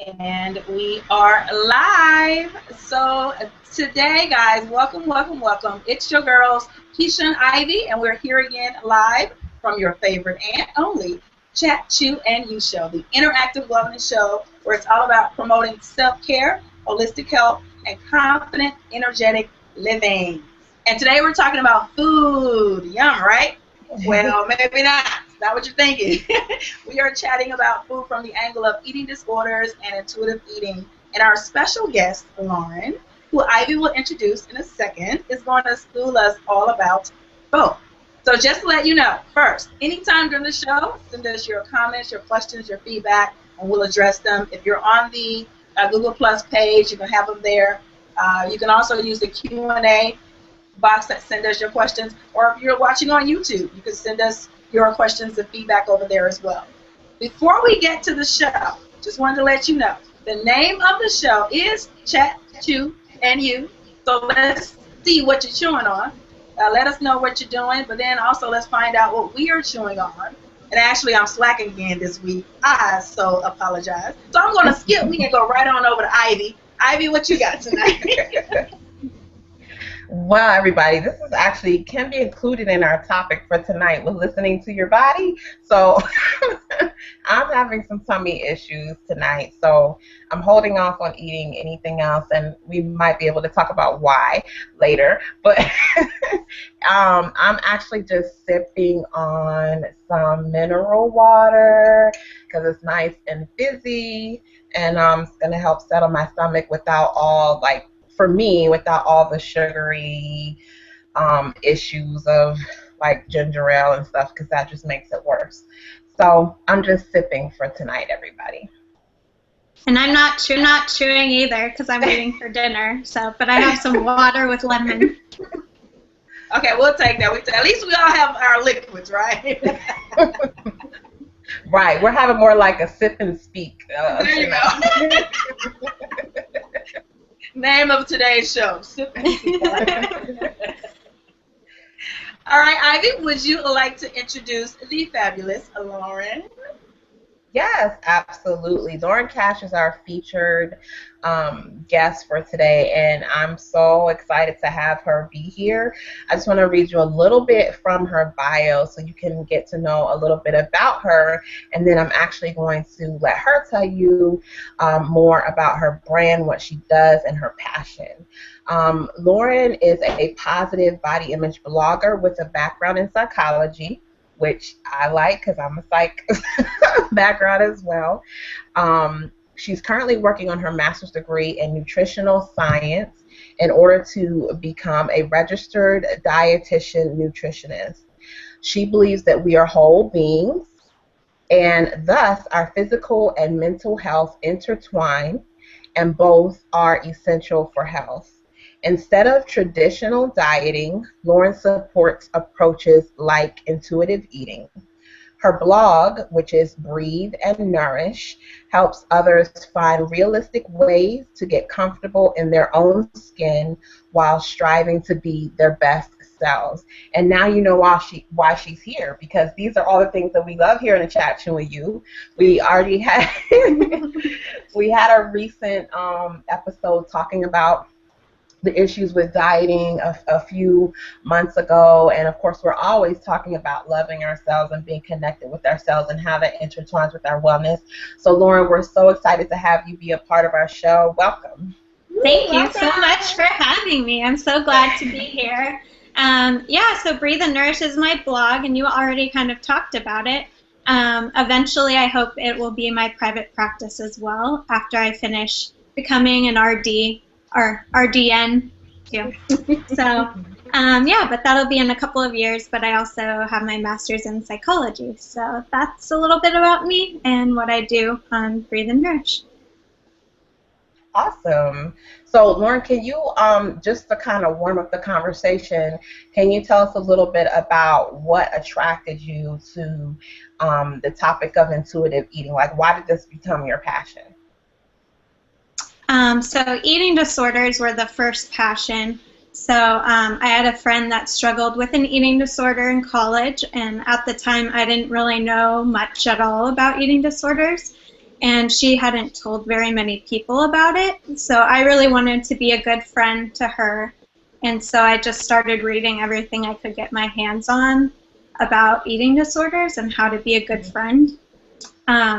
And we are live. So today, guys, welcome. It's your girls, Keisha and Ivy, and we're here again live from your favorite and only Chat, Chew, and You show, the interactive wellness show where it's all about promoting self-care, holistic health, and confident, energetic living. And today we're talking about food. Yum, right? Well, maybe not. Not what you're thinking. We are chatting about food from the angle of eating disorders and intuitive eating. And our special guest, Lauren, who Ivy will introduce in a second, is going to school us all about both. So just to let you know, first, anytime during the show, send us your comments, your questions, your feedback, and we'll address them. If you're on the Google Plus page, you can have them there. You can also use the Q&A box that send us your questions, or if you're watching on YouTube, you can send us your questions and feedback over there as well. Before we get to the show, just wanted to let you know, the name of the show is Chat, Chew, and You. So let's see what you're chewing on. Let us know what you're doing, but then also let's find out what we are chewing on. And actually, I'm slacking again this week. I so apologize. So I'm going to skip me and go right on over to Ivy. Ivy, what you got tonight? Well, everybody, this is actually can be included in our topic for tonight with listening to your body. So I'm having some tummy issues tonight, so I'm holding off on eating anything else, and we might be able to talk about why later. But I'm actually just sipping on some mineral water because it's nice and fizzy, and it's going to help settle my stomach without all, like, for me, without all the sugary issues of like ginger ale and stuff, because that just makes it worse. So I'm just sipping for tonight, everybody. And I'm not chewing either because I'm waiting for dinner. So, but I have some water with lemon. Okay, we'll take that. At least we all have our liquids, right? Right. We're having more like a sip and speak. There you go. Name of today's show. Sip and speak. All right, Ivy, would you like to introduce the fabulous Lauren? Yes, absolutely. Lauren Cash is our featured guest for today, and I'm so excited to have her be here. I just want to read you a little bit from her bio so you can get to know a little bit about her, and then I'm actually going to let her tell you more about her brand, what she does, and her passion. Lauren is a positive body image blogger with a background in psychology, which I like because I'm a psych background as well. She's currently working on her master's degree in nutritional science in order to become a registered dietitian nutritionist. She believes that we are whole beings, and thus our physical and mental health intertwine, and both are essential for health. Instead of traditional dieting, Lauren supports approaches like intuitive eating. Her blog, which is Breathe and Nourish, helps others find realistic ways to get comfortable in their own skin while striving to be their best selves. And now you know why she's here, because these are all the things that we love here in the Chat Show with You. We already had we had a recent episode talking about the issues with dieting a few months ago, and of course we're always talking about loving ourselves and being connected with ourselves and how that intertwines with our wellness. So Lauren, we're so excited to have you be a part of our show. Welcome. Thank you so much for having me. I'm so glad to be here. So Breathe and Nourish is my blog, and you already kind of talked about it. Eventually I hope it will be my private practice as well after I finish becoming an RD or RDN too. So, but that'll be in a couple of years, but I also have my master's in psychology. So that's a little bit about me and what I do on Breathe and Nourish. Awesome. So Lauren, can you, just to kind of warm up the conversation, can you tell us a little bit about what attracted you to the topic of intuitive eating? Like, why did this become your passion? So eating disorders were the first passion. So I had a friend that struggled with an eating disorder in college, and at the time I didn't really know much at all about eating disorders. and she hadn't told very many people about it. So I really wanted to be a good friend to her, and so I just started reading everything I could get my hands on about eating disorders and how to be a good friend.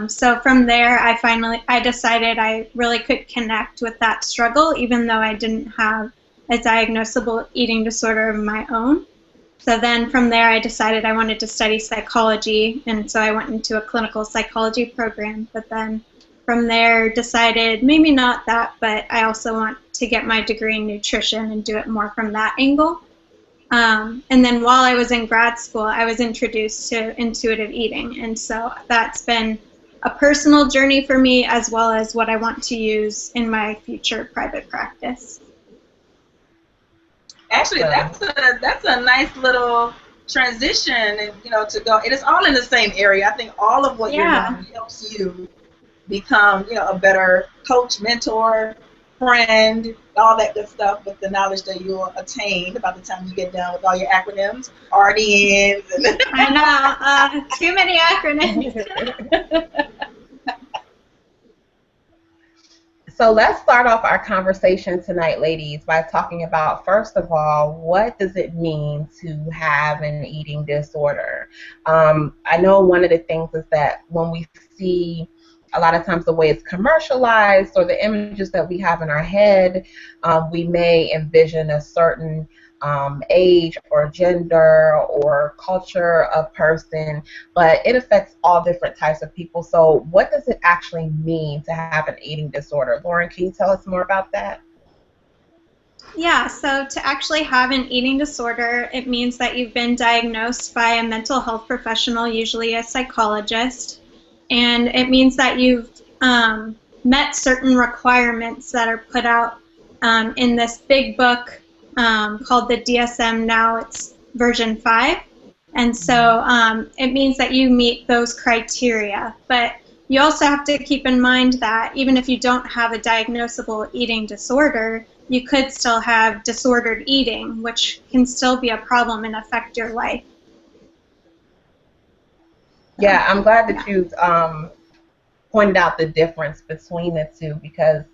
So from there, I decided I really could connect with that struggle, even though I didn't have a diagnosable eating disorder of my own. So then from there, I decided I wanted to study psychology, and so I went into a clinical psychology program. But then from there, decided maybe not that, but I also want to get my degree in nutrition and do it more from that angle. And then while I was in grad school, I was introduced to intuitive eating, and so that's been a personal journey for me, as well as what I want to use in my future private practice. Actually, that's a nice little transition, and to go. It is all in the same area. I think all of what you're doing helps you become, a better coach, mentor, friend, all that good stuff with the knowledge that you'll attain by the time you get done with all your acronyms, RDNs. I know, too many acronyms. So let's start off our conversation tonight, ladies, by talking about, first of all, what does it mean to have an eating disorder? I know one of the things is that when we see a lot of times the way it's commercialized or the images that we have in our head, we may envision a certain age or gender or culture of person, but it affects all different types of people. So what does it actually mean to have an eating disorder? Lauren, can you tell us more about that? Yeah, so to actually have an eating disorder, it means that you've been diagnosed by a mental health professional, usually a psychologist, and it means that you've met certain requirements that are put out in this big book called the DSM. Now it's version 5, and so it means that you meet those criteria. But you also have to keep in mind that even if you don't have a diagnosable eating disorder, you could still have disordered eating, which can still be a problem and affect your life. Yeah, I'm glad that you pointed out the difference between the two, because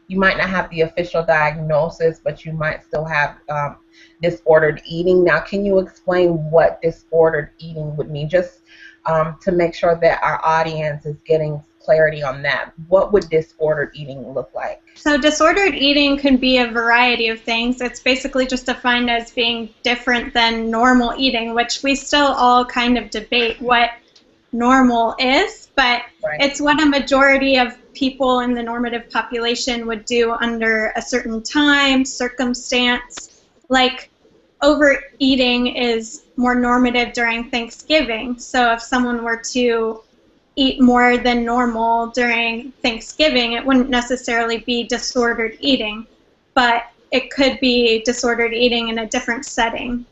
you might not have the official diagnosis, but you might still have disordered eating. Now, can you explain what disordered eating would mean, just to make sure that our audience is getting clarity on that? What would disordered eating look like? So disordered eating can be a variety of things. It's basically just defined as being different than normal eating, which we still all kind of debate what normal is, but it's what a majority of people in the normative population would do under a certain time, circumstance. Like overeating is more normative during Thanksgiving. So if someone were to eat more than normal during Thanksgiving, it wouldn't necessarily be disordered eating, but it could be disordered eating in a different setting.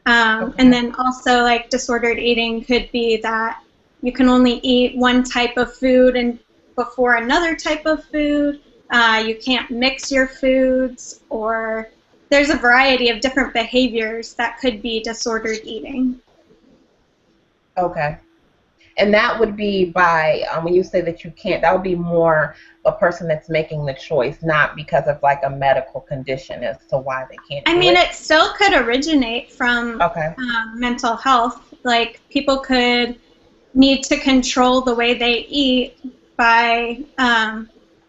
And then also, like, disordered eating could be that you can only eat one type of food and before another type of food. You can't mix your foods, or there's a variety of different behaviors that could be disordered eating. Okay. And that would be by, when you say that you can't, that would be more a person that's making the choice, not because of like a medical condition as to why they can't. I mean, it still could originate from mental health. Like, people could need to control the way they eat by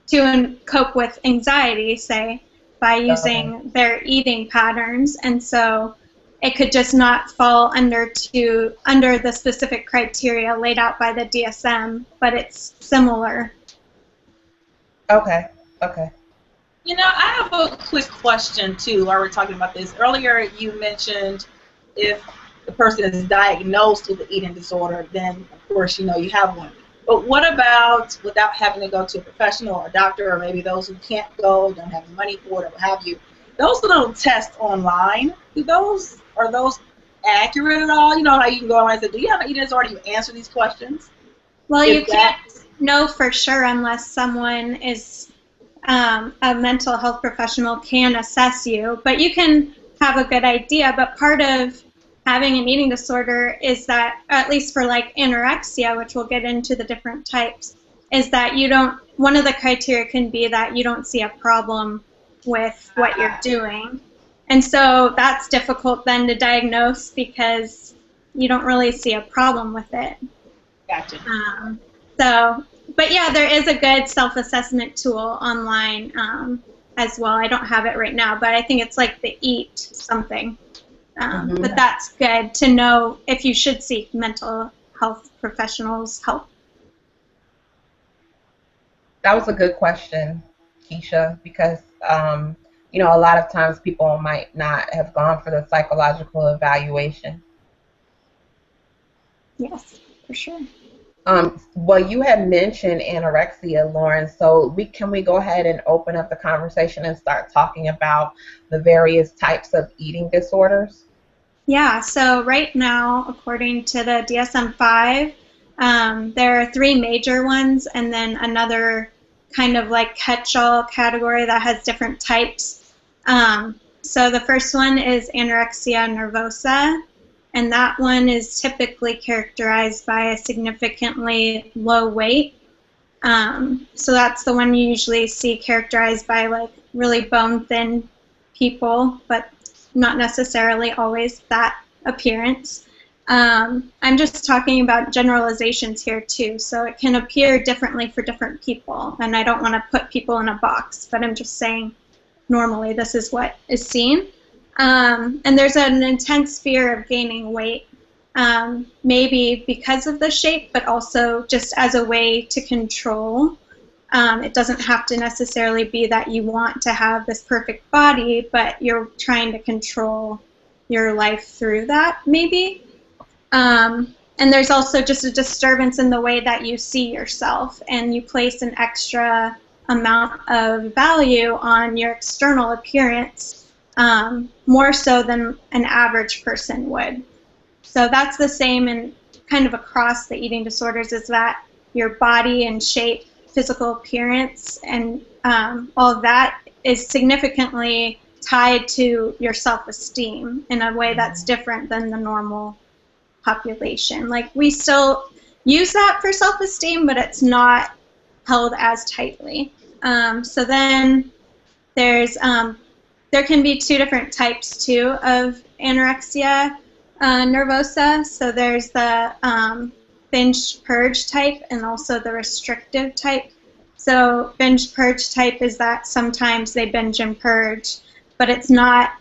to cope with anxiety, say, by using their eating patterns, and so it could just not fall under the specific criteria laid out by the DSM, but it's similar. Okay. I have a quick question too while we're talking about this. Earlier you mentioned if the person is diagnosed with an eating disorder, then of course you have one. But what about without having to go to a professional or a doctor, or maybe those who can't go, don't have the money for it, or what have you? Those little tests online, are those accurate at all? You know how you can go online and say, do you have an eating disorder? You answer these questions. Well, you can't know for sure unless someone is a mental health professional can assess you, but you can have a good idea. But part of having an eating disorder is that, at least for like anorexia, which we'll get into the different types, is that you don't, one of the criteria can be that you don't see a problem with what you're doing. And so that's difficult then to diagnose because you don't really see a problem with it. Gotcha. But yeah, there is a good self-assessment tool online as well. I don't have it right now, but I think it's like the EAT something. But that's good to know if you should seek mental health professionals' help. That was a good question, Keisha, because you know, a lot of times people might not have gone for the psychological evaluation. Yes, for sure. Well, you had mentioned anorexia, Lauren, so can we go ahead and open up the conversation and start talking about the various types of eating disorders? Yeah, so right now, according to the DSM-5, there are 3 major ones and then another kind of like catch-all category that has different types. So the first one is anorexia nervosa, and that one is typically characterized by a significantly low weight. So that's the one you usually see characterized by like really bone-thin people, but not necessarily always that appearance. I'm just talking about generalizations here too, so it can appear differently for different people, and I don't want to put people in a box, but I'm just saying normally this is what is seen. And there's an intense fear of gaining weight, maybe because of the shape, but also just as a way to control. It doesn't have to necessarily be that you want to have this perfect body, but you're trying to control your life through that, maybe. And there's also just a disturbance in the way that you see yourself, and you place an extra amount of value on your external appearance, more so than an average person would. So that's the same in kind of across the eating disorders, is that your body and shape, physical appearance, and all of that is significantly tied to your self-esteem in a way that's different than the normal population. Like, we still use that for self-esteem, but it's not held as tightly. So then there's there can be 2 different types too of anorexia nervosa. So there's the binge purge type and also the restrictive type. So binge purge type is that sometimes they binge and purge, but it's not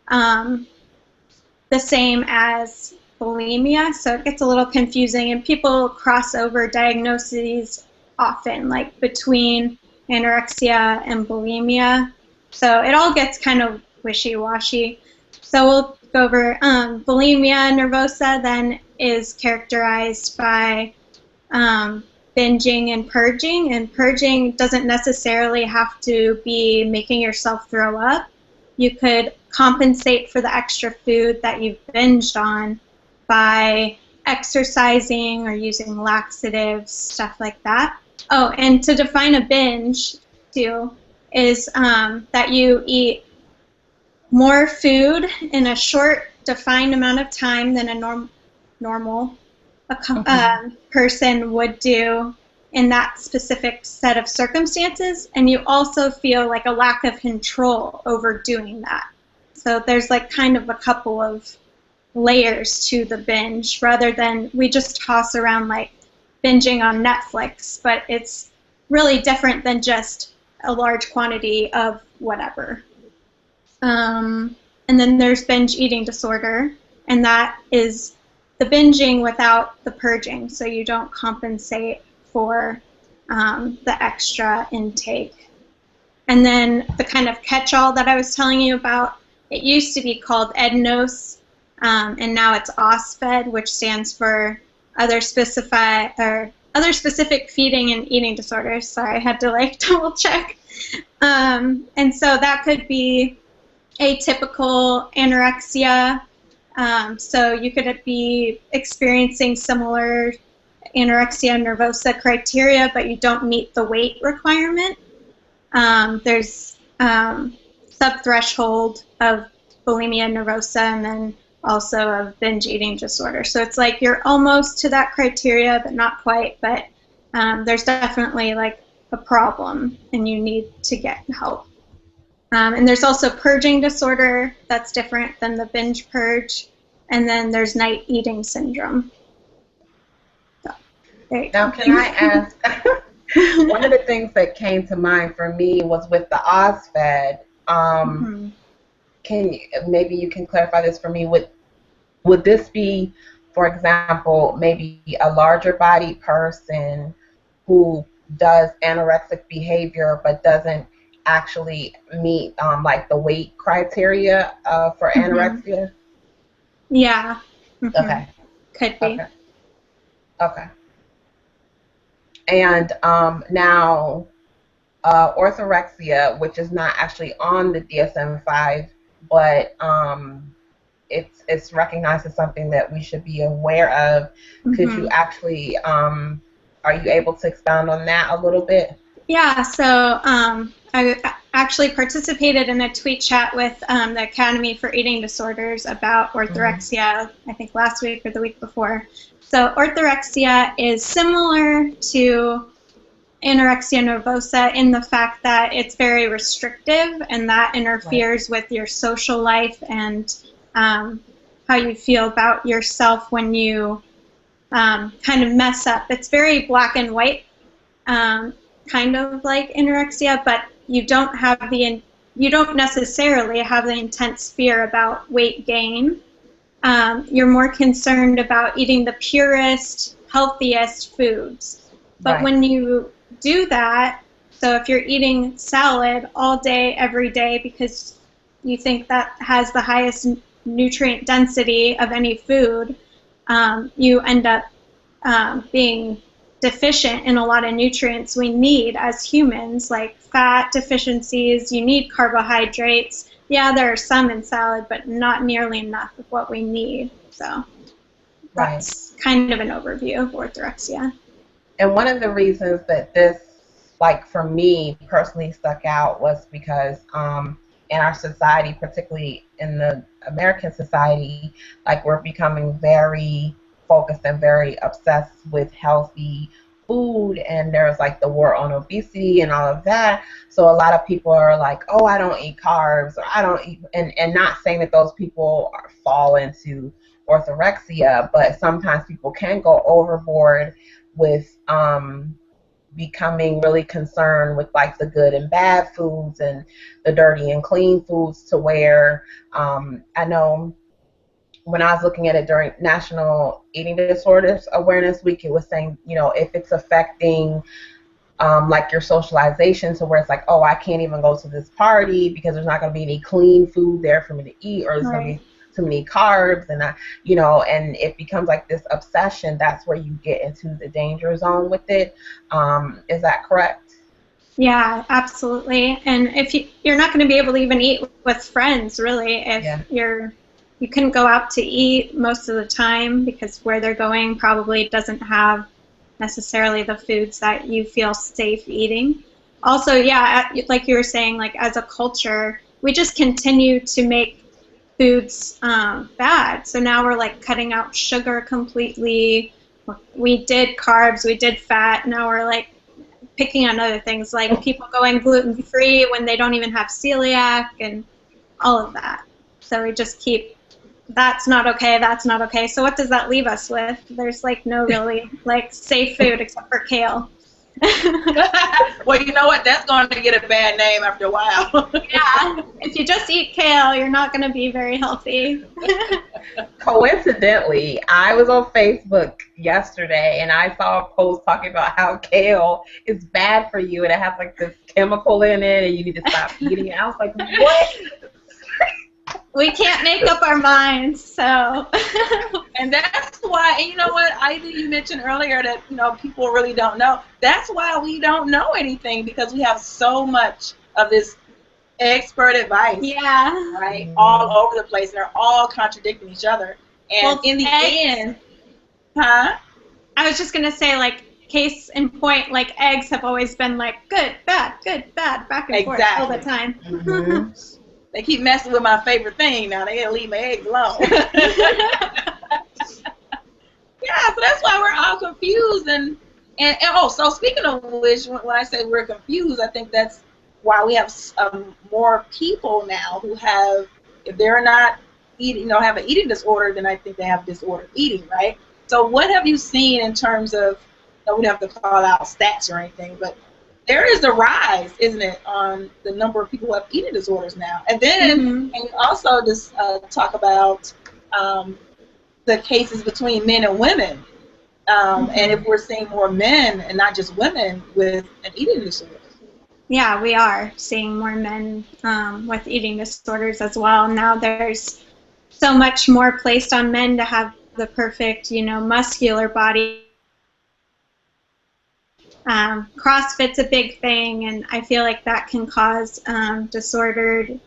the same as bulimia, so it gets a little confusing, and people cross over diagnoses often, like between anorexia and bulimia. So it all gets kind of wishy-washy. So we'll go over bulimia nervosa then is characterized by binging and purging doesn't necessarily have to be making yourself throw up. You could compensate for the extra food that you've binged on by exercising or using laxatives, stuff like that. Oh, and to define a binge, too, is that you eat more food in a short, defined amount of time than a normal person would do in that specific set of circumstances, and you also feel like a lack of control over doing that. So there's like kind of a couple of layers to the binge, rather than we just toss around like binging on Netflix, but it's really different than just a large quantity of whatever. And then there's binge eating disorder, and that is the binging without the purging, so you don't compensate for the extra intake. And then the kind of catch-all that I was telling you about, it used to be called EDNOS, and now it's OSFED, which stands for other specific feeding and eating disorders. Sorry, I had to like double check. And so that could be atypical anorexia. So you could be experiencing similar anorexia nervosa criteria, but you don't meet the weight requirement. There's subthreshold of bulimia nervosa, and then also of binge eating disorder. So it's like you're almost to that criteria, but not quite, but there's definitely like a problem and you need to get help. And there's also purging disorder that's different than the binge purge. And then there's night eating syndrome. So, there you Now, go. can I ask, one of the things that came to mind for me was with the OSFED. Maybe you can clarify this for me? Would this be, for example, maybe a larger bodied person who does anorexic behavior but doesn't actually meet like the weight criteria for anorexia? Yeah. Okay. Could be. Okay. And now orthorexia, which is not actually on the DSM-5, but it's recognized as something that we should be aware of. Could you actually, are you able to expound on that a little bit? Yeah, so I actually participated in a tweet chat with the Academy for Eating Disorders about orthorexia, I think last week or the week before. So orthorexia is similar to anorexia nervosa in the fact that it's very restrictive and that interferes with your social life and how you feel about yourself when you kind of mess up. It's very black and white, kind of like anorexia, but you don't necessarily have the intense fear about weight gain. You're more concerned about eating the purest, healthiest foods. But when you do that, so if you're eating salad all day, every day, because you think that has the highest nutrient density of any food, you end up being deficient in a lot of nutrients we need as humans, like fat deficiencies. You need carbohydrates. Yeah, there are some in salad, but not nearly enough of what we need. So that's kind of an overview of orthorexia. And one of the reasons that this, like for me personally, stuck out was because in our society, particularly in the American society, like we're becoming very focused and very obsessed with healthy food, and there's like the war on obesity and all of that. So a lot of people are like, oh, I don't eat carbs, or I don't eat, and not saying that those people fall into orthorexia, but sometimes people can go overboard with becoming really concerned with like the good and bad foods and the dirty and clean foods, to where I know when I was looking at it during National Eating Disorders Awareness Week, it was saying, you know, if it's affecting like your socialization, to where it's like, oh, I can't even go to this party because there's not going to be any clean food there for me to eat, or there's going to be too many carbs, and you know, and it becomes like this obsession. That's where you get into the danger zone with it. Is that correct? Yeah, absolutely. And if you're not going to be able to even eat with friends, really, if you couldn't go out to eat most of the time because where they're going probably doesn't have necessarily the foods that you feel safe eating. Also, yeah, like you were saying, like as a culture, we just continue to make foods bad. So now we're like cutting out sugar completely. We did carbs, we did fat. Now we're like picking on other things, like people going gluten-free when they don't even have celiac and all of that. So we just keep, that's not okay, that's not okay. So what does that leave us with? There's like no really like safe food except for kale. Well, you know what? That's going to get a bad name after a while. Yeah. If you just eat kale, you're not going to be very healthy. Coincidentally, I was on Facebook yesterday and I saw a post talking about how kale is bad for you and it has like this chemical in it and you need to stop eating it. I was like, what? We can't make up our minds, so. And that's why, and you know what, Ivy, you mentioned earlier that, you know, people really don't know. That's why we don't know anything, because we have so much of this expert advice. Yeah. Right? All over the place. They're all contradicting each other. And well, in the end, I was just going to say, like, case in point, like, eggs have always been like, good, bad, back and forth all the time. Mm-hmm. They keep messing with my favorite thing now. They gotta leave my eggs alone. Yeah, so that's why we're all confused, and And oh, so speaking of which, when I say we're confused, I think that's why we have more people now who have, if they're not eating, have an eating disorder, then I think they have disordered eating, right? So what have you seen in terms of, we don't have to call out stats or anything, but there is a rise, isn't it, on the number of people who have eating disorders now? And then, and you also just talk about the cases between men and women. And if we're seeing more men and not just women with an eating disorder. Yeah, we are seeing more men with eating disorders as well. Now there's so much more placed on men to have the perfect, muscular body. CrossFit's a big thing, and I feel like that can cause disordered,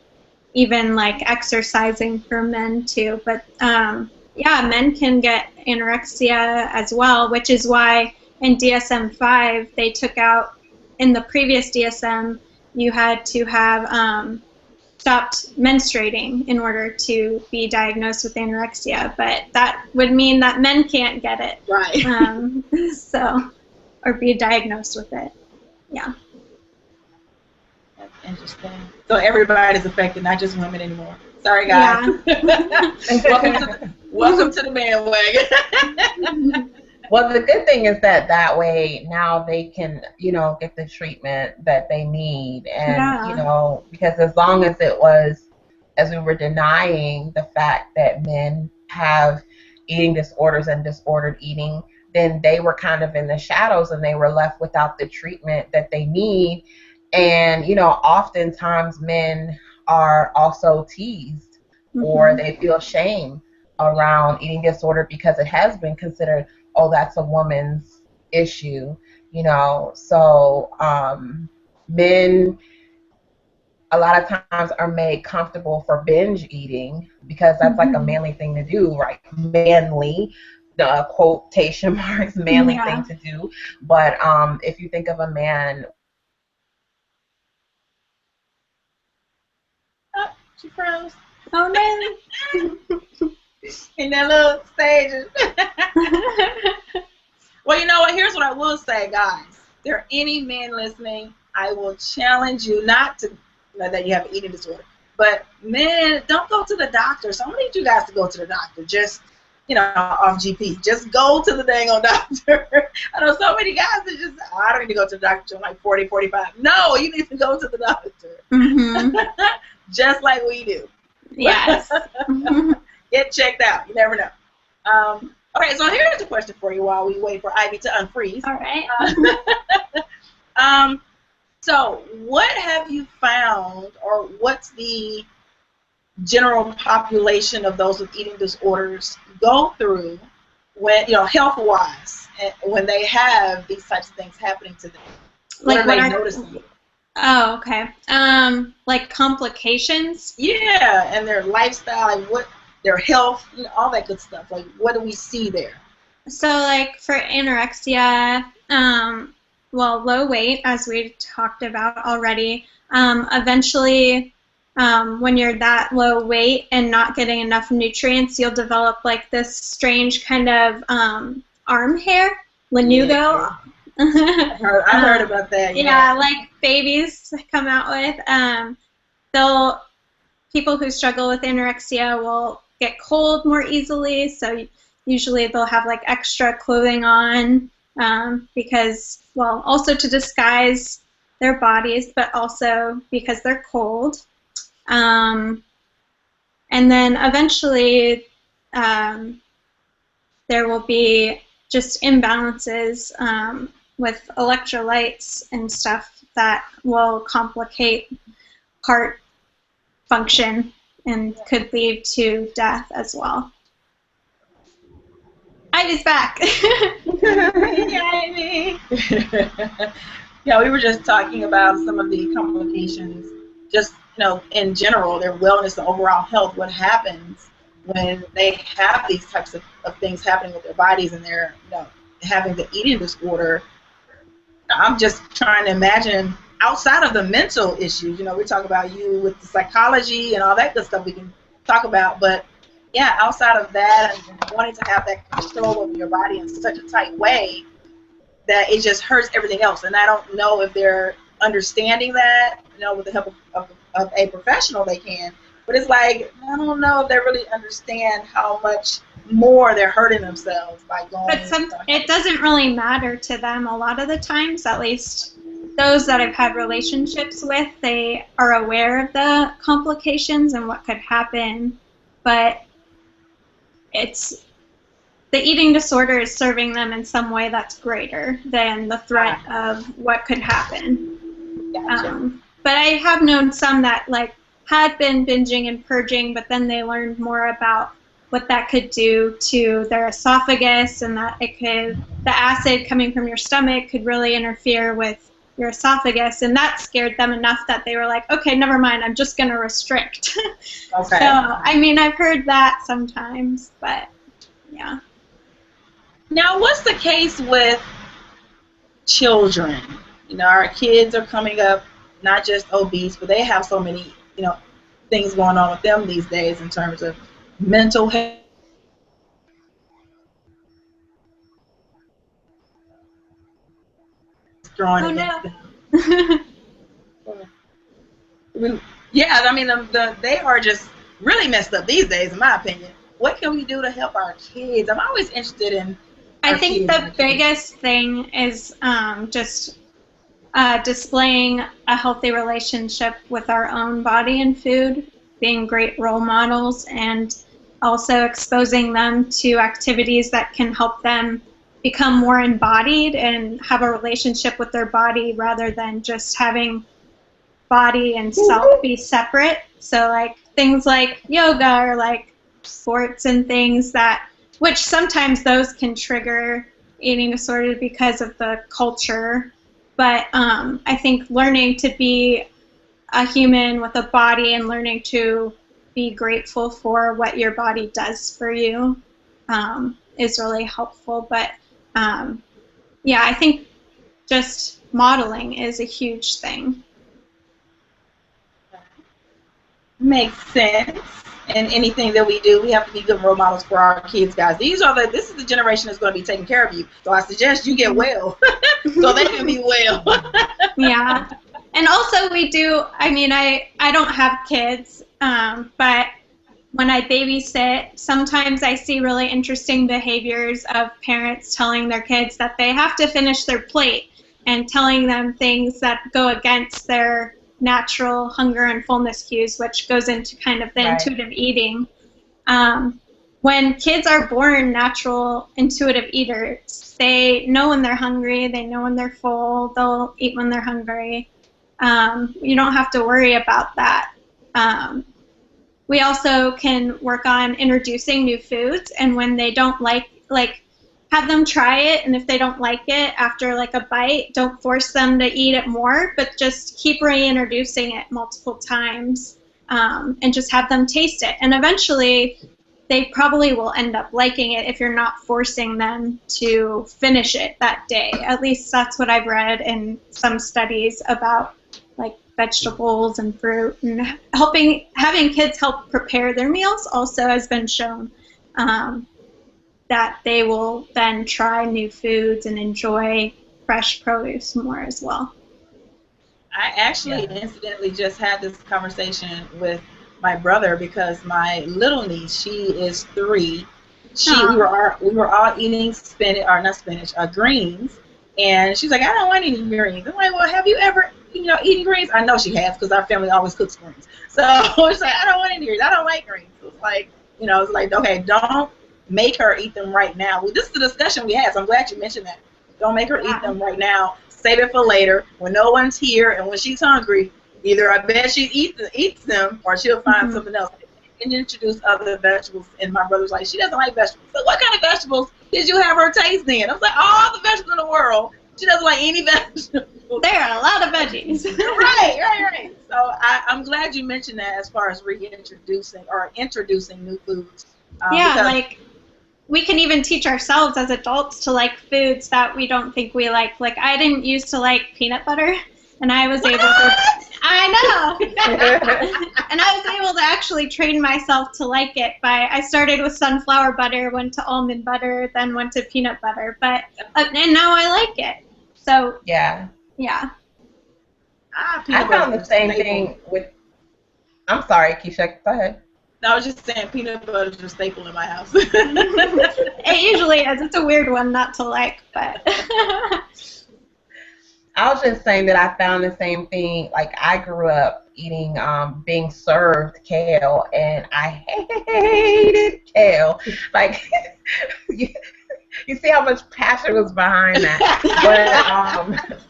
even like exercising for men too. But yeah, men can get anorexia as well, which is why in DSM-5 they took out, in the previous DSM, you had to have stopped menstruating in order to be diagnosed with anorexia. But that would mean that men can't get it. Right. So, or be diagnosed with it. Yeah. That's interesting. So everybody's affected, not just women anymore. Sorry, guys. Yeah. welcome to the bandwagon. Well, the good thing is that way now they can, get the treatment that they need. And, because as long as we were denying the fact that men have eating disorders and disordered eating, then they were kind of in the shadows and they were left without the treatment that they need. And, oftentimes men are also teased or they feel shame around eating disorder because it has been considered, oh, that's a woman's issue, So men a lot of times are made comfortable for binge eating because that's like a manly thing to do, right? Manly, the quotation marks, manly thing to do. But if you think of a man. Oh, she froze. Oh, no. In that little stage. Well, you know what? Here's what I will say, guys. If there are any men listening, I will challenge you not to know that you have an eating disorder. But men, don't go to the doctor. So I need you guys to go to the doctor. Just, off GP. Just go to the dang on doctor. I know so many guys that just, I don't need to go to the doctor until I'm like 40, 45. No, you need to go to the doctor. Just like we do. Yes. Get checked out. You never know. Okay, so here's a question for you while we wait for Ivy to unfreeze. All right. So what have you found, or what's the general population of those with eating disorders go through when, health-wise, when they have these types of things happening to them? What are they noticing? Oh, okay. Like complications? Yeah, and their lifestyle, like what, their health, all that good stuff. Like, what do we see there? So, like, for anorexia, low weight, as we talked about already, eventually, when you're that low weight and not getting enough nutrients, you'll develop, like, this strange kind of arm hair, lanugo. Yeah. I heard about that. Yeah, like babies come out with. People who struggle with anorexia will get cold more easily, so usually they'll have like extra clothing on because, also to disguise their bodies, but also because they're cold. And then eventually there will be just imbalances with electrolytes and stuff that will complicate heart function and could lead to death as well. Ivy's back. Yay, Yeah, we were just talking about some of the complications, just in general, their wellness and overall health. What happens when they have these types of things happening with their bodies and they're having the eating disorder? I'm just trying to imagine outside of the mental issues. We talk about you with the psychology and all that good stuff we can talk about, but yeah, outside of that and wanting to have that control over your body in such a tight way, that it just hurts everything else. And I don't know if they're understanding that, with the help of a professional they can. But it's like, I don't know if they really understand how much more they're hurting themselves by going. But it doesn't really matter to them a lot of the times, at least those that I've had relationships with, they are aware of the complications and what could happen, but it's the eating disorder is serving them in some way that's greater than the threat of what could happen. Gotcha. But I have known some that like had been binging and purging, but then they learned more about what that could do to their esophagus, and that the acid coming from your stomach could really interfere with your esophagus, and that scared them enough that they were like, okay, never mind, I'm just going to restrict. Okay. So, I mean, I've heard that sometimes, but yeah. Now, what's the case with children? Our kids are coming up not just obese, but they have so many, things going on with them these days in terms of mental health. Oh, no. Yeah, I mean, they are just really messed up these days, in my opinion. What can we do to help our kids? I'm always interested in. I think the biggest thing is just displaying a healthy relationship with our own body and food, being great role models, and also exposing them to activities that can help them become more embodied and have a relationship with their body rather than just having body and self be separate. So like things like yoga or like sports and things which sometimes those can trigger eating disorder because of the culture. But I think learning to be a human with a body and learning to be grateful for what your body does for you is really helpful. But yeah, I think just modeling is a huge thing. Makes sense. And anything that we do, we have to be good role models for our kids, guys. This is the generation that's going to be taking care of you. So I suggest you get well so they can be well. Yeah. And also we do, I mean, I don't have kids, but when I babysit, sometimes I see really interesting behaviors of parents telling their kids that they have to finish their plate and telling them things that go against their natural hunger and fullness cues, which goes into kind of the intuitive eating. When kids are born natural intuitive eaters, they know when they're hungry, they know when they're full, they'll eat when they're hungry. You don't have to worry about that. We also can work on introducing new foods, and when they don't like have them try it, and if they don't like it after like a bite, don't force them to eat it more, but just keep reintroducing it multiple times, and just have them taste it. And eventually they probably will end up liking it if you're not forcing them to finish it that day. At least that's what I've read in some studies about like vegetables and fruit, and having kids help prepare their meals also has been shown that they will then try new foods and enjoy fresh produce more as well. I actually incidentally just had this conversation with my brother because my little niece, she is 3. We were all eating greens, and she's like, I don't want any greens. I'm like, well, have you ever eaten greens? I know she has because our family always cooks greens. So she's like, I don't want any greens. I don't like greens. It's like, okay, don't make her eat them right now. Well, this is the discussion we had, so I'm glad you mentioned that. Don't make her eat them right now. Save it for later when no one's here and when she's hungry. Either I bet she eats them or she'll find something else. And introduce other vegetables. And my brother's like, she doesn't like vegetables. So what kind of vegetables did you have her taste in? I was like, all the vegetables in the world. She doesn't like any vegetables. There are a lot of veggies. Right. So I'm glad you mentioned that as far as reintroducing or introducing new foods. Like we can even teach ourselves as adults to like foods that we don't think we like. Like I didn't used to like peanut butter, and I was able to. I know. And I was able to actually train myself to like it I started with sunflower butter, went to almond butter, then went to peanut butter, and now I like it. So yeah. Peanut I found butter the is same staple. thing with. I'm sorry, Keisha. Go ahead. No, I was just saying peanut butter is a staple in my house. It usually is. It's a weird one not to like, but. I was just saying that I found the same thing. Like, I grew up eating, being served kale, and I hated kale. Like, you see how much passion was behind that. But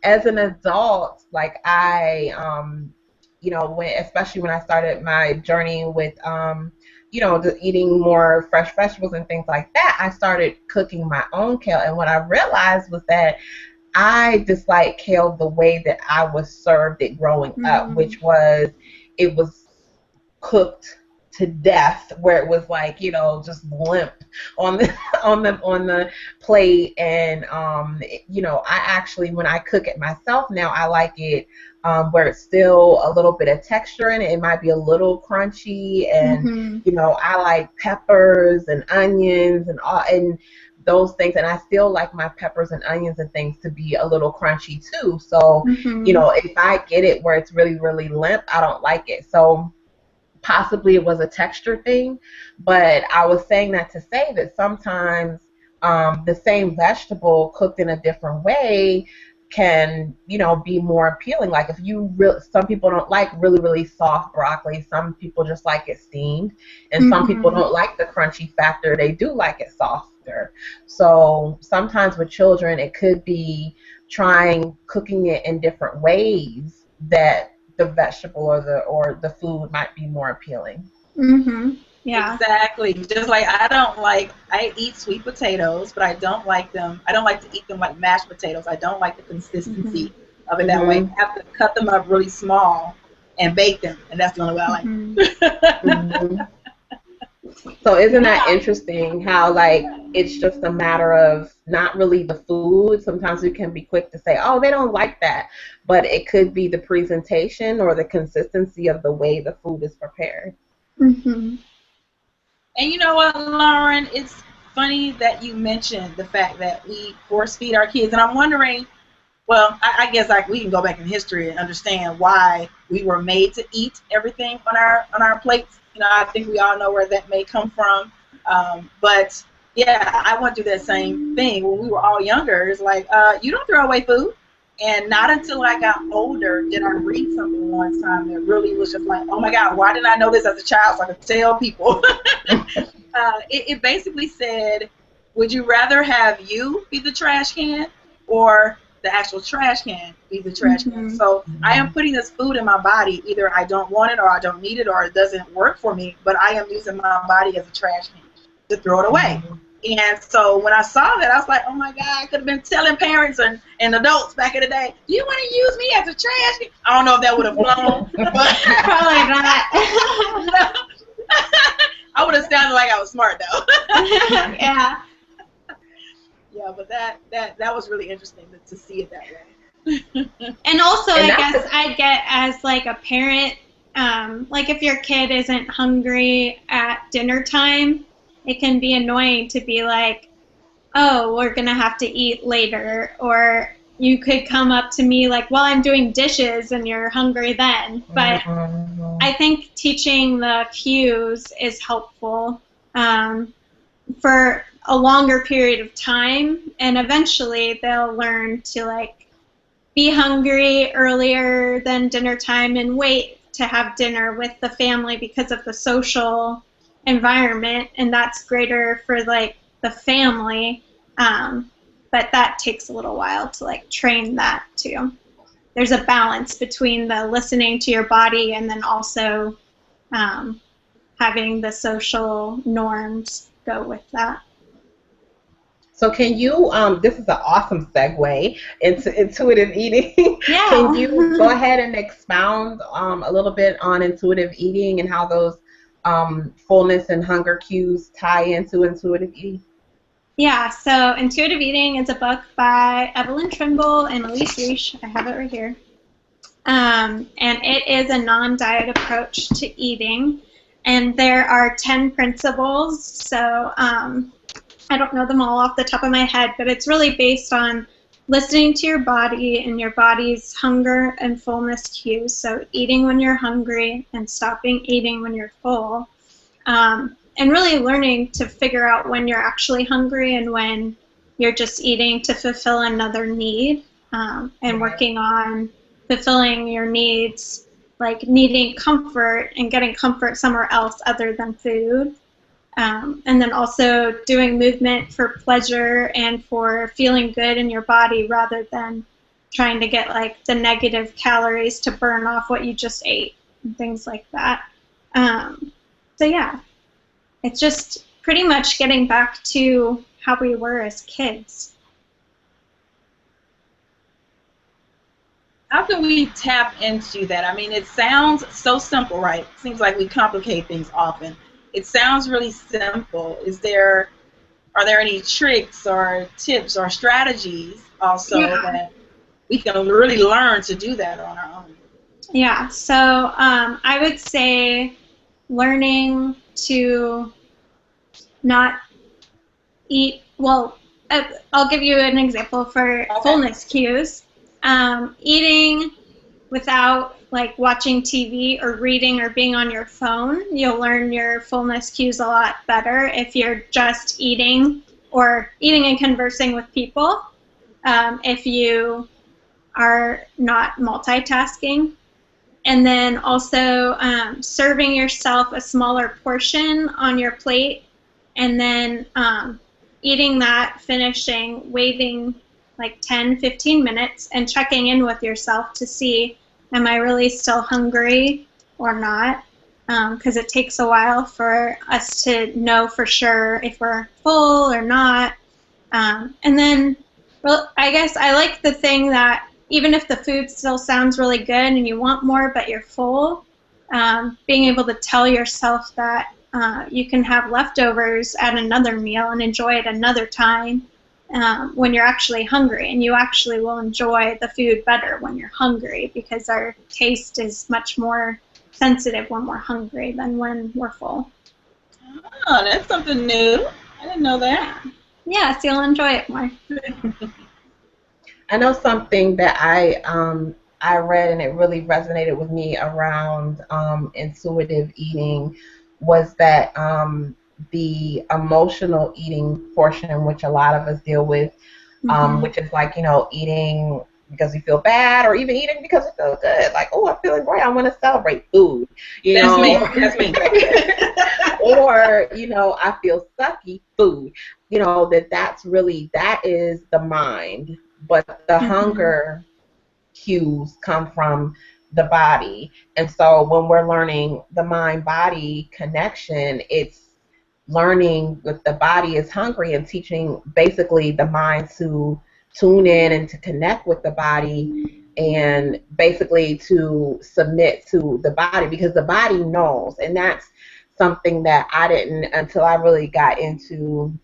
as an adult, like, especially when I started my journey with, eating more fresh vegetables and things like that, I started cooking my own kale. And what I realized was that I disliked kale the way that I was served it growing up, which was, it was cooked to death, where it was like, just limp on the on the plate. And I actually, when I cook it myself now, I like it where it's still a little bit of texture in it. It might be a little crunchy, and I like peppers and onions and those things, and I still like my peppers and onions and things to be a little crunchy too. So, if I get it where it's really, really limp, I don't like it. So possibly it was a texture thing, but I was saying that to say that sometimes the same vegetable cooked in a different way can, be more appealing. Like, if some people don't like really, really soft broccoli. Some people just like it steamed, and some people don't like the crunchy factor. They do like it softer. So sometimes with children, it could be trying cooking it in different ways that the vegetable or the food might be more appealing. Yeah. Exactly. Just like I eat sweet potatoes, but I don't like them. I don't like to eat them like mashed potatoes. I don't like the consistency of it that way. I have to cut them up really small and bake them, and that's the only way I like. So isn't that interesting how, like, it's just a matter of not really the food. Sometimes we can be quick to say, oh, they don't like that, but it could be the presentation or the consistency of the way the food is prepared. And you know what, Lauren? It's funny that you mentioned the fact that we force feed our kids, and I'm wondering. Well, I guess we can go back in history and understand why we were made to eat everything on our plates. I think we all know where that may come from. But yeah, I went through that same thing when we were all younger. It's like, you don't throw away food. And not until I got older did I read something one time that really was just like, oh my God, why didn't I know this as a child so I could tell people? It basically said, would you rather have you be the trash can or the actual trash can be the trash can? So I am putting this food in my body. Either I don't want it or I don't need it or it doesn't work for me, but I am using my body as a trash can to throw it away. And so when I saw that, I was like, oh my God, I could have been telling parents and adults back in the day, do you want to use me as a trash can? I don't know if that would have flown, but probably not. I would have sounded like I was smart though. Yeah. Yeah, but that was really interesting to see it that way. And also, I guess I get as like a parent, like if your kid isn't hungry at dinner time, it can be annoying to be like, oh, we're going to have to eat later. Or you could come up to me like, well, I'm doing dishes and you're hungry then. But I think teaching the cues is helpful for a longer period of time, and eventually they'll learn to like be hungry earlier than dinner time and wait to have dinner with the family because of the social environment, and that's greater for like the family, but that takes a little while to like train that too. There's a balance between the listening to your body and then also having the social norms go with that. So can you, this is an awesome segue into intuitive eating. Yeah. Can you go ahead and expound a little bit on intuitive eating and how those fullness and hunger cues tie into intuitive eating? Yeah, so Intuitive Eating is a book by Evelyn Trimble and Elise Reich. I have it right here. and it is a non-diet approach to eating. And there are 10 principles, so I don't know them all off the top of my head, but it's really based on listening to your body and your body's hunger and fullness cues. So eating when you're hungry and stopping eating when you're full. And really learning to figure out when you're actually hungry and when you're just eating to fulfill another need, and working on fulfilling your needs, like needing comfort and getting comfort somewhere else other than food. And then also doing movement for pleasure and for feeling good in your body rather than trying to get like the negative calories to burn off what you just ate and things like that. So yeah, it's just pretty much getting back to how we were as kids. How can we tap into that? I mean, it sounds so simple, right? It seems like we complicate things often. It sounds really simple. Are there any tricks or tips or strategies also that we can really learn to do that on our own? Yeah, so I would say learning to not eat, well, I'll give you an example for fullness cues. Eating without like watching TV or reading or being on your phone, you'll learn your fullness cues a lot better if you're just eating or eating and conversing with people. If you are not multitasking. And then also serving yourself a smaller portion on your plate, and then eating that, finishing, waiting like 10, 15 minutes, and checking in with yourself to see, am I really still hungry or not? Because it takes a while for us to know for sure if we're full or not. And then, well, I guess I like the thing that even if the food still sounds really good and you want more but you're full, being able to tell yourself that you can have leftovers at another meal and enjoy it another time when you're actually hungry. And you actually will enjoy the food better when you're hungry because our taste is much more sensitive when we're hungry than when we're full. Oh, that's something new. I didn't know that. Yeah, so you'll enjoy it more. I know something that I read and it really resonated with me around intuitive eating was that the emotional eating portion, which a lot of us deal with, which is like, eating because we feel bad or even eating because we feel good. Like, oh, I'm feeling great. I want to celebrate food. That's me. That's me. Or, I feel sucky, food. That is the mind. But the hunger cues come from the body. And so when we're learning the mind-body connection, it's learning that the body is hungry and teaching basically the mind to tune in and to connect with the body and basically to submit to the body because the body knows. And that's something that I didn't until I really got into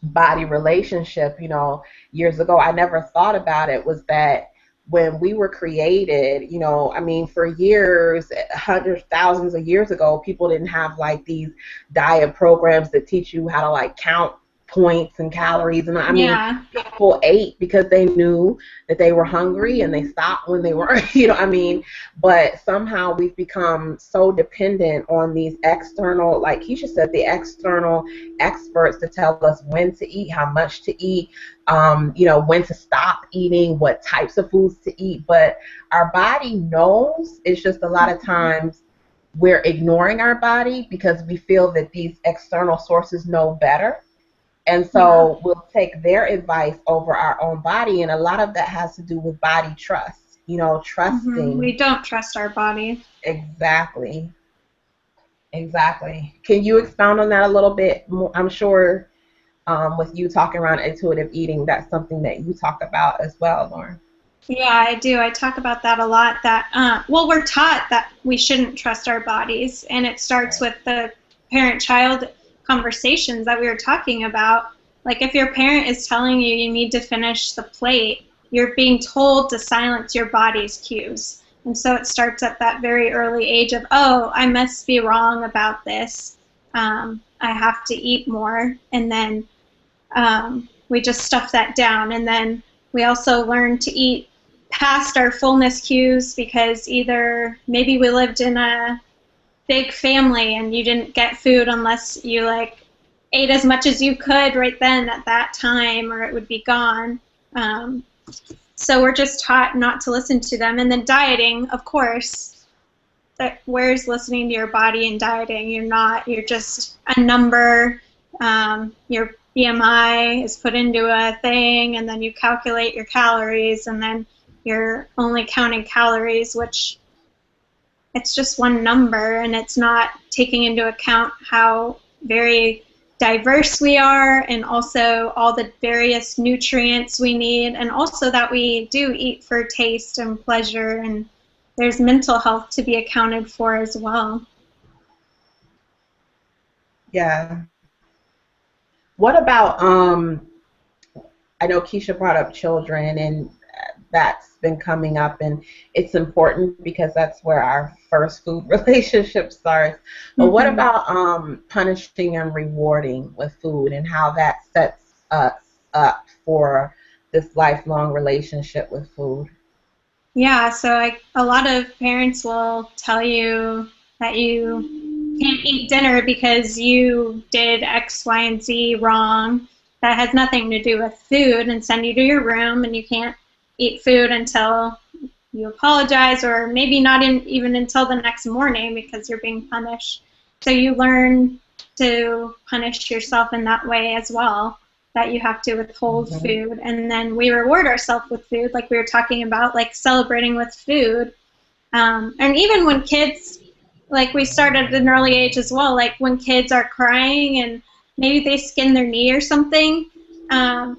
body relationship, years ago. I never thought about it was that when we were created, for years, hundreds, thousands of years ago, people didn't have like these diet programs that teach you how to like count points and calories. And people ate because they knew that they were hungry and they stopped when they were, but somehow we've become so dependent on these external, like Keisha said, the external experts to tell us when to eat, how much to eat, when to stop eating, what types of foods to eat. But our body knows. It's just a lot of times we're ignoring our body because we feel that these external sources know better. And so we'll take their advice over our own body. And a lot of that has to do with body trust, trusting. We don't trust our body. Exactly. Can you expound on that a little bit more? I'm sure with you talking around intuitive eating, that's something that you talk about as well, Lauren. Yeah, I do. I talk about that a lot. That we're taught that we shouldn't trust our bodies, and it starts with the parent-child conversations that we were talking about. Like if your parent is telling you you need to finish the plate, you're being told to silence your body's cues. And so it starts at that very early age of, oh, I must be wrong about this. I have to eat more. And then we just stuff that down. And then we also learn to eat past our fullness cues, because either maybe we lived in a big family and you didn't get food unless you like ate as much as you could right then at that time, or it would be gone. So we're just taught not to listen to them. And then dieting, of course, where's listening to your body and dieting? You're just a number. Your BMI is put into a thing, and then you calculate your calories, and then you're only counting calories, which it's just one number, and it's not taking into account how very diverse we are, and also all the various nutrients we need, and also that we do eat for taste and pleasure, and there's mental health to be accounted for as well. Yeah. What about, I know Keisha brought up children, and that's been coming up, and it's important because that's where our first food relationship starts. But what about punishing and rewarding with food, and how that sets us up for this lifelong relationship with food? Yeah, so a lot of parents will tell you that you can't eat dinner because you did X, Y, and Z wrong. That has nothing to do with food, and send you to your room, and you can't eat food until you apologize, or maybe not even until the next morning because you're being punished. So you learn to punish yourself in that way as well, that you have to withhold food. And then we reward ourselves with food, like we were talking about, like celebrating with food. And even when kids, like we start at an early age as well, like when kids are crying and maybe they skin their knee or something,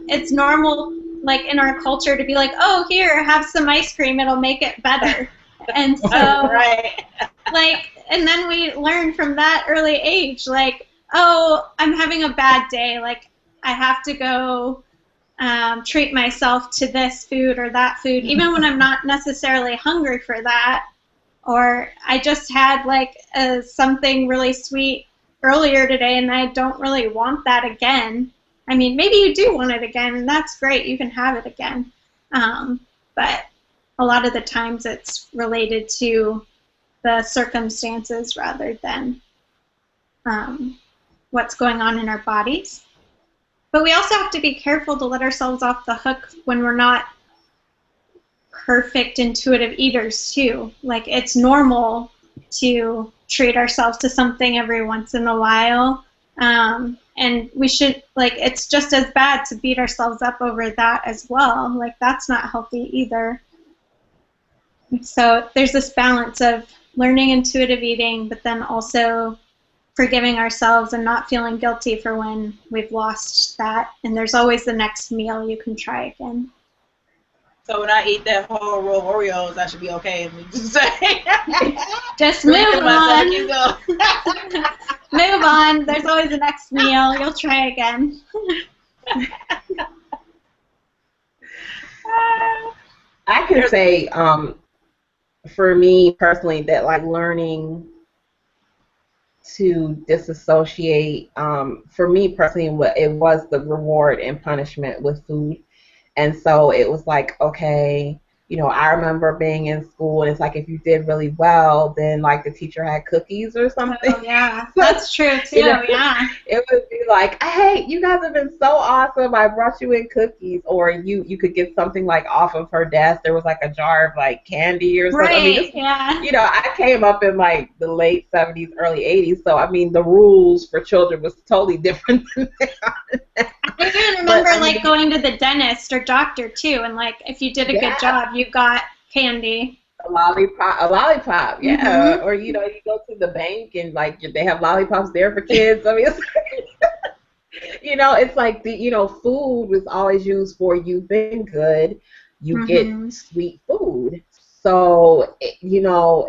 it's normal, like in our culture, to be like, oh, here, have some ice cream, it'll make it better. And so, right. like, and then we learn from that early age, like, oh, I'm having a bad day, like, I have to go treat myself to this food or that food, even when I'm not necessarily hungry for that. Or I just had like something really sweet earlier today, and I don't really want that again. I mean, maybe you do want it again, and that's great. You can have it again. But a lot of the times it's related to the circumstances rather than what's going on in our bodies. But we also have to be careful to let ourselves off the hook when we're not perfect intuitive eaters too. Like, it's normal to treat ourselves to something every once in a while. And we should, like, it's just as bad to beat ourselves up over that as well. Like, that's not healthy either. So there's this balance of learning intuitive eating, but then also forgiving ourselves and not feeling guilty for when we've lost that. And there's always the next meal you can try again. So when I eat that whole roll of Oreos, I should be okay. Just say, just move on. Go. Move on. There's always the next meal. You'll try again. I can say, for me personally, that like learning to disassociate, for me personally, it was the reward and punishment with food. And so it was like, okay, you know, I remember being in school, and it's like if you did really well, then like the teacher had cookies or something. Oh, yeah, that's true too. You know, yeah, it would be like, hey, you guys have been so awesome. I brought you in cookies, or you could get something like off of her desk. There was like a jar of like candy or something. Right. I mean, yeah. You know, I came up in like the late 70s, early 80s, so I mean, the rules for children was totally different than they are now. I even remember like going to the dentist or doctor too, and like if you did a good job, you got candy. A lollipop, yeah. Or you know, you go to the bank and like they have lollipops there for kids. I mean, it's you know, it's like food was always used for you've been good, you get sweet food. So no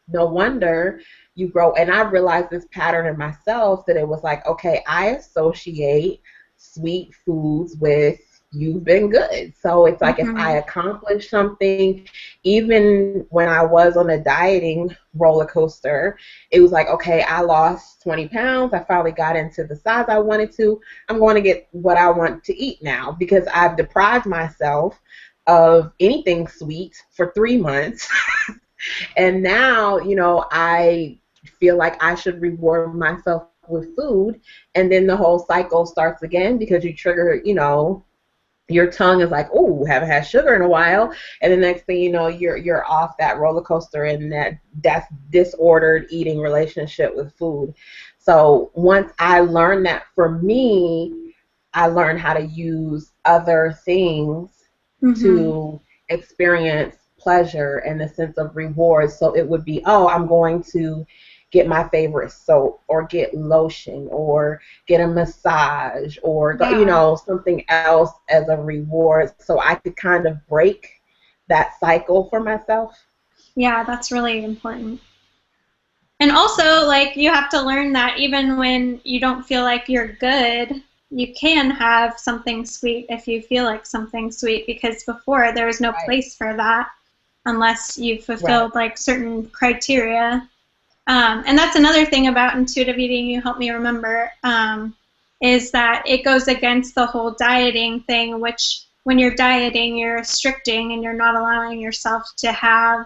wonder you grow. And I realized this pattern in myself, that it was like, okay, I associate sweet foods with, you've been good. So it's like if I accomplish something, even when I was on a dieting roller coaster, it was like, okay, I lost 20 pounds. I finally got into the size I wanted to. I'm going to get what I want to eat now because I've deprived myself of anything sweet for 3 months. And now, I feel like I should reward myself with food. And then the whole cycle starts again because you trigger, your tongue is like, oh, haven't had sugar in a while. And the next thing you know, you're off that roller coaster and that's disordered eating relationship with food. So once I learned that for me, I learned how to use other things to experience pleasure and the sense of reward. So it would be, oh, I'm going to get my favorite soap or get lotion or get a massage or something else as a reward, so I could kind of break that cycle for myself. Yeah, that's really important. And also, like, you have to learn that even when you don't feel like you're good, you can have something sweet if you feel like something sweet, because before there was no place for that unless you fulfilled like certain criteria. And that's another thing about intuitive eating you help me remember, is that it goes against the whole dieting thing, which when you're dieting, you're restricting and you're not allowing yourself to have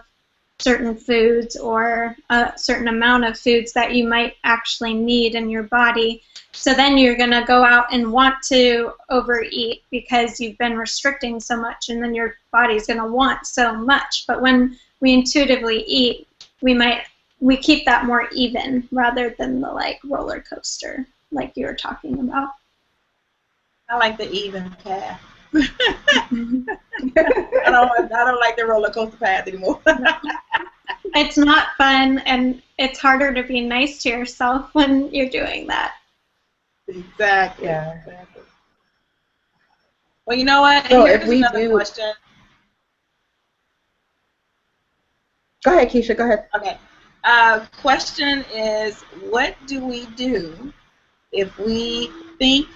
certain foods or a certain amount of foods that you might actually need in your body. So then you're going to go out and want to overeat because you've been restricting so much, and then your body's going to want so much. But when we intuitively eat, we keep that more even rather than the like roller coaster like you were talking about. I like the even path. I don't like the roller coaster path anymore. It's not fun, and it's harder to be nice to yourself when you're doing that. Exactly. Yeah. Exactly. Well, you know what? So Here's another question. Go ahead, Keisha. Go ahead. Okay. Question is, what do we do if we think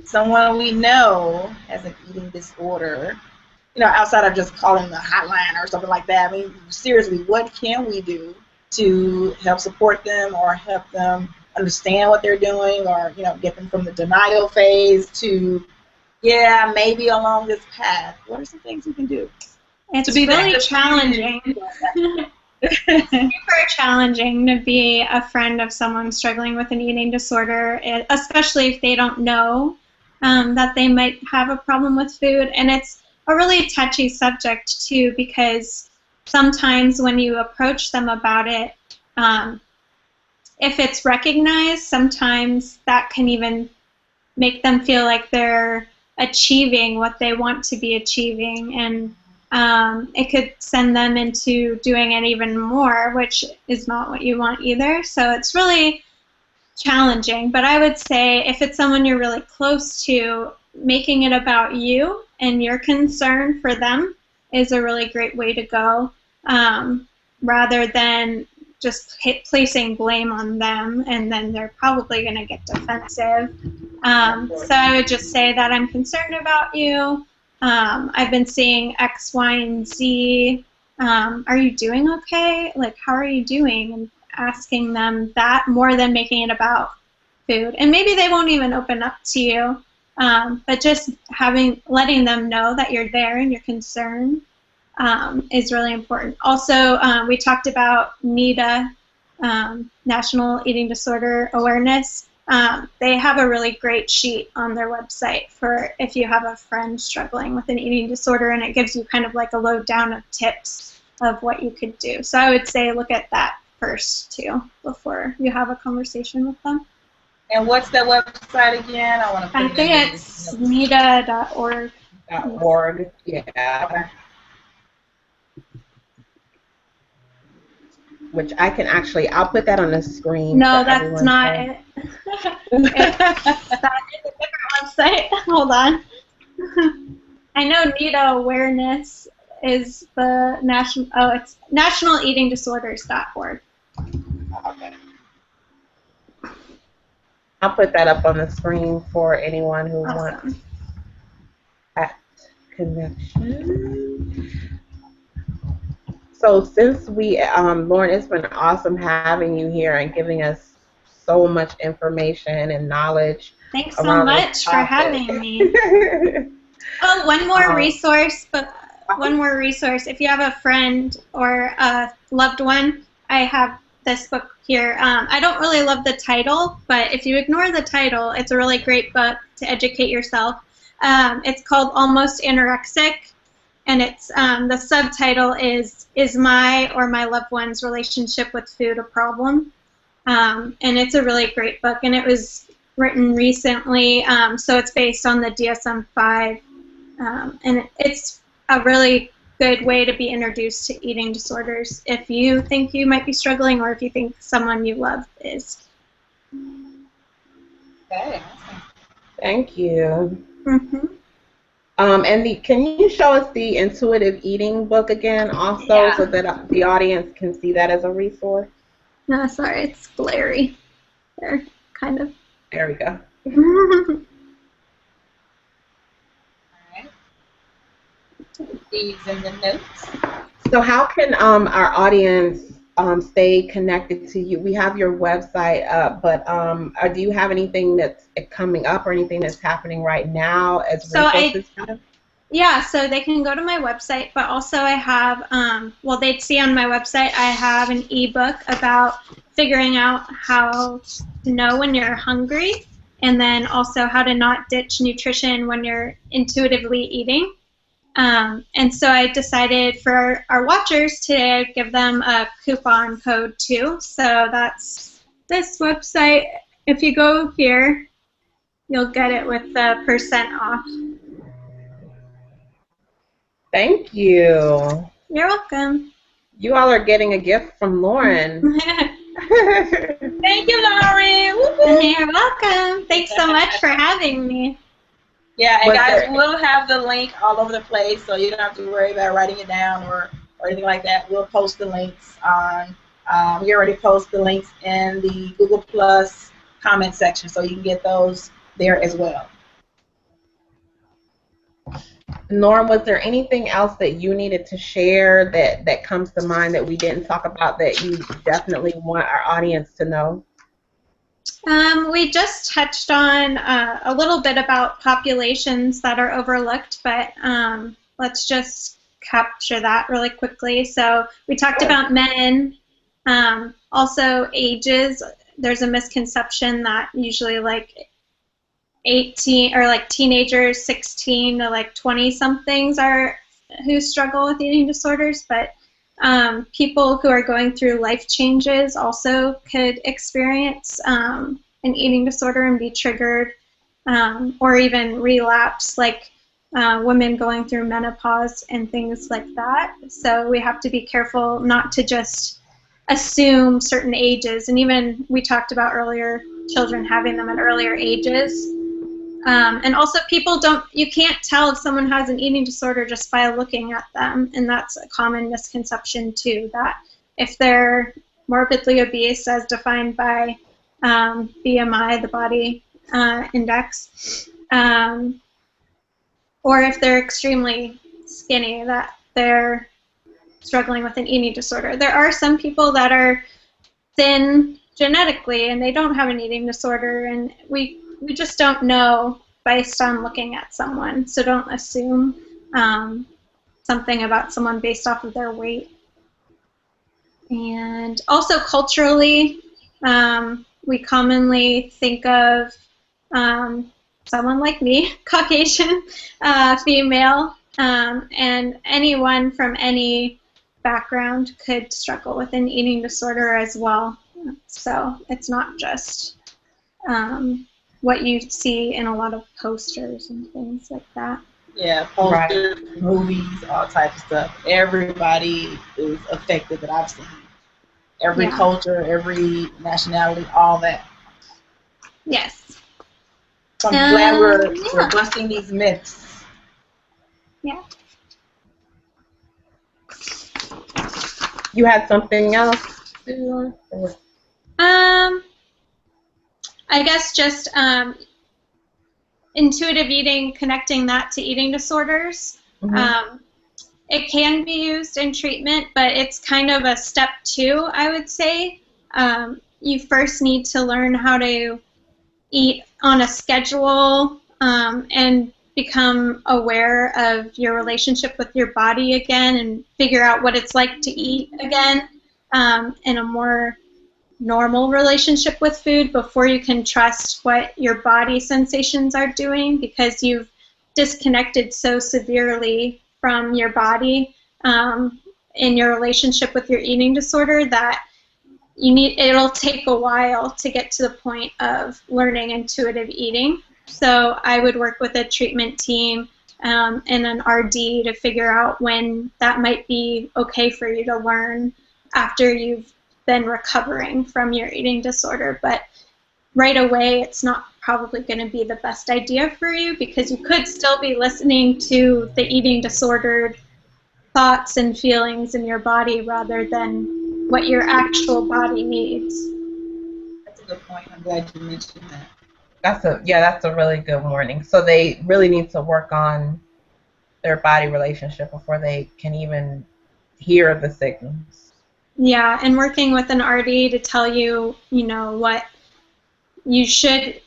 someone we know has an eating disorder? Outside of just calling the hotline or something like that. I mean, seriously, what can we do to help support them or help them understand what they're doing, or get them from the denial phase to, yeah, maybe along this path? What are some things we can do? It's really challenging. It's super challenging to be a friend of someone struggling with an eating disorder, especially if they don't know that they might have a problem with food. And it's a really touchy subject, too, because sometimes when you approach them about it, if it's recognized, sometimes that can even make them feel like they're achieving what they want to be achieving, and it could send them into doing it even more, which is not what you want either. So it's really challenging. But I would say if it's someone you're really close to, making it about you and your concern for them is a really great way to go, rather than just placing blame on them, and then they're probably going to get defensive. So I would just say that I'm concerned about you. I've been seeing X, Y, and Z. Are you doing okay? Like, how are you doing? And asking them that more than making it about food. And maybe they won't even open up to you, but just letting them know that you're there and you're concerned is really important. Also, we talked about NEDA, National Eating Disorder Awareness. They have a really great sheet on their website for if you have a friend struggling with an eating disorder, and it gives you kind of like a lowdown of tips of what you could do. So I would say look at that first, too, before you have a conversation with them. And what's that website again? I think it's neda.org. .org, yeah. Okay. Which I can actually, I'll put that on the screen. No, that's not it. That is a different website. Hold on. I know NEDA Awareness is the it's nationaleatingdisorders.org. Okay. I'll put that up on the screen for anyone who Awesome. wants. connection. So since Lauren, it's been awesome having you here and giving us so much information and knowledge Thanks so around this much for topic. having me. Oh, one more resource, if you have a friend or a loved one, I have this book here. I don't really love the title, but if you ignore the title, it's a really great book to educate yourself. It's called Almost Anorexic, and it's the subtitle is my or my loved one's relationship with food a problem? And it's a really great book, and it was written recently, so it's based on the DSM-5, and it's a really good way to be introduced to eating disorders if you think you might be struggling or if you think someone you love is. Okay. Thank you. Mm-hmm. And can you show us the intuitive eating book again also, so that the audience can see that as a resource? No, sorry, it's glary. There, kind of. There we go. These in the notes. So how can our audience stay connected to you? We have your website up, but do you have anything that's coming up or anything that's happening right now as resources? Yeah, so they can go to my website, but also I have, well, they'd see on my website, I have an ebook about figuring out how to know when you're hungry, and then also how to not ditch nutrition when you're intuitively eating. And so I decided for our watchers today, I'd give them a coupon code too. So that's this website. If you go here, you'll get it with the % off. Thank you. You're welcome. You all are getting a gift from Lauren. Thank you, Lauren. You're welcome. Thanks so much for having me. Yeah, and guys, we'll have the link all over the place, so you don't have to worry about writing it down or anything like that. We'll post the links on, we already post the links in the Google Plus comment section, so you can get those there as well. Lauren, was there anything else that you needed to share that comes to mind that we didn't talk about that you definitely want our audience to know? We just touched on a little bit about populations that are overlooked, but let's just capture that really quickly. So we talked about men, also ages. There's a misconception that usually like 18 or like teenagers, 16 to like 20-somethings are who struggle with eating disorders, but people who are going through life changes also could experience an eating disorder and be triggered or even relapse, like women going through menopause and things like that. So we have to be careful not to just assume certain ages, and even we talked about earlier children having them at earlier ages. And also you can't tell if someone has an eating disorder just by looking at them, and that's a common misconception too, that if they're morbidly obese as defined by BMI, the body index, or if they're extremely skinny, that they're struggling with an eating disorder. There are some people that are thin genetically and they don't have an eating disorder, and we just don't know based on looking at someone. So don't assume something about someone based off of their weight. And also culturally, we commonly think of someone like me, Caucasian, female, and anyone from any background could struggle with an eating disorder as well. So it's not just what you see in a lot of posters and things like that. Yeah, posters, right. Movies, all types of stuff. Everybody is affected that I've seen. Every culture, every nationality, all that. Yes. So I'm glad we're busting these myths. Yeah. You had something else? I guess just intuitive eating, connecting that to eating disorders. Mm-hmm. It can be used in treatment, but it's kind of a step 2, I would say. You first need to learn how to eat on a schedule, and become aware of your relationship with your body again, and figure out what it's like to eat again, in a more normal relationship with food before you can trust what your body sensations are doing, because you've disconnected so severely from your body, in your relationship with your eating disorder, that it'll take a while to get to the point of learning intuitive eating. So I would work with a treatment team, and an RD to figure out when that might be okay for you to learn after you've been recovering from your eating disorder. But right away, it's not probably going to be the best idea for you, because you could still be listening to the eating disordered thoughts and feelings in your body rather than what your actual body needs. That's a good point. I'm glad you mentioned that. That's a really good warning. So they really need to work on their body relationship before they can even hear the signals. Yeah, and working with an RD to tell you, what you should.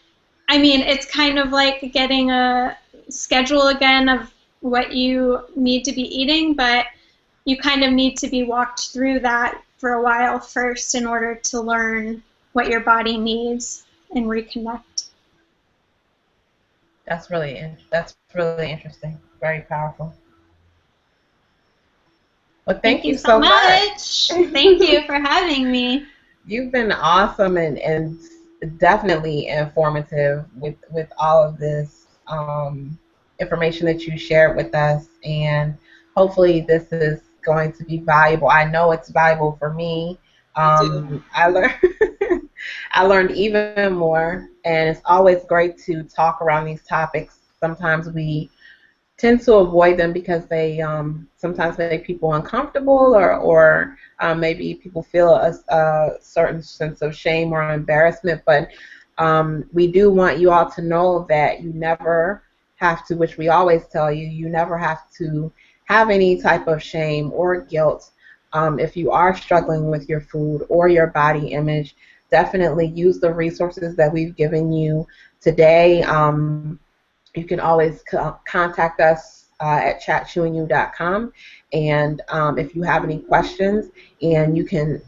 I mean, it's kind of like getting a schedule again of what you need to be eating, but you kind of need to be walked through that for a while first in order to learn what your body needs and reconnect. That's really interesting. Very powerful. Well, thank you so much. Thank you for having me. You've been awesome and definitely informative with all of this information that you shared with us, and hopefully this is going to be valuable. I know it's valuable for me. I learned I learned even more, and it's always great to talk around these topics. Sometimes we tend to avoid them because they sometimes make people uncomfortable, or maybe people feel a certain sense of shame or embarrassment. But we do want you all to know that you never have to, which we always tell you, you never have to have any type of shame or guilt. If you are struggling with your food or your body image, definitely use the resources that we've given you today. You can always contact us at chatchewingyou.com, and if you have any questions, and you can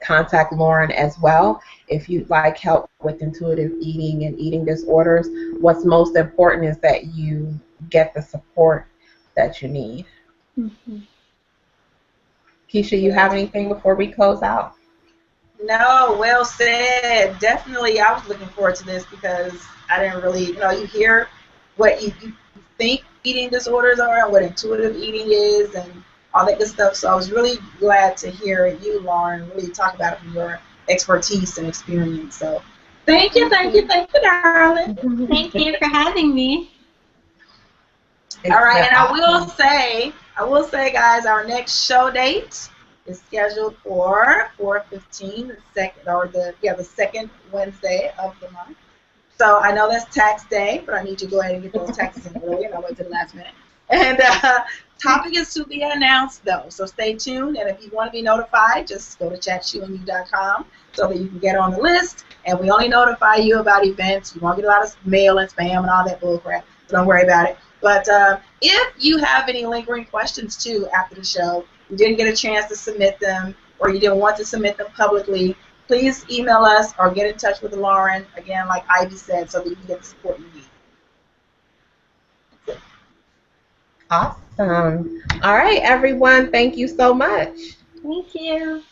contact Lauren as well if you'd like help with intuitive eating and eating disorders. What's most important is that you get the support that you need. Mm-hmm. Keisha, you have anything before we close out? No, well said. Definitely, I was looking forward to this because I didn't really, you hear what you think eating disorders are and what intuitive eating is and all that good stuff. So I was really glad to hear you, Lauren, really talk about it from your expertise and experience. So thank you, darling. Thank you for having me. All right, and I will say, guys, our next show date is scheduled for 4/15, the second Wednesday of the month. So I know that's tax day, but I need you to go ahead and get those taxes in early, and I wait to the last minute. And topic is to be announced, though, so stay tuned. And if you want to be notified, just go to chatchewingyou.com so that you can get on the list. And we only notify you about events. You won't get a lot of mail and spam and all that bullcrap, so don't worry about it. But if you have any lingering questions, too, after the show, you didn't get a chance to submit them, or you didn't want to submit them publicly, please email us or get in touch with Lauren, again, like Ivy said, so that you can get the support you need. Awesome. All right, everyone. Thank you so much. Thank you.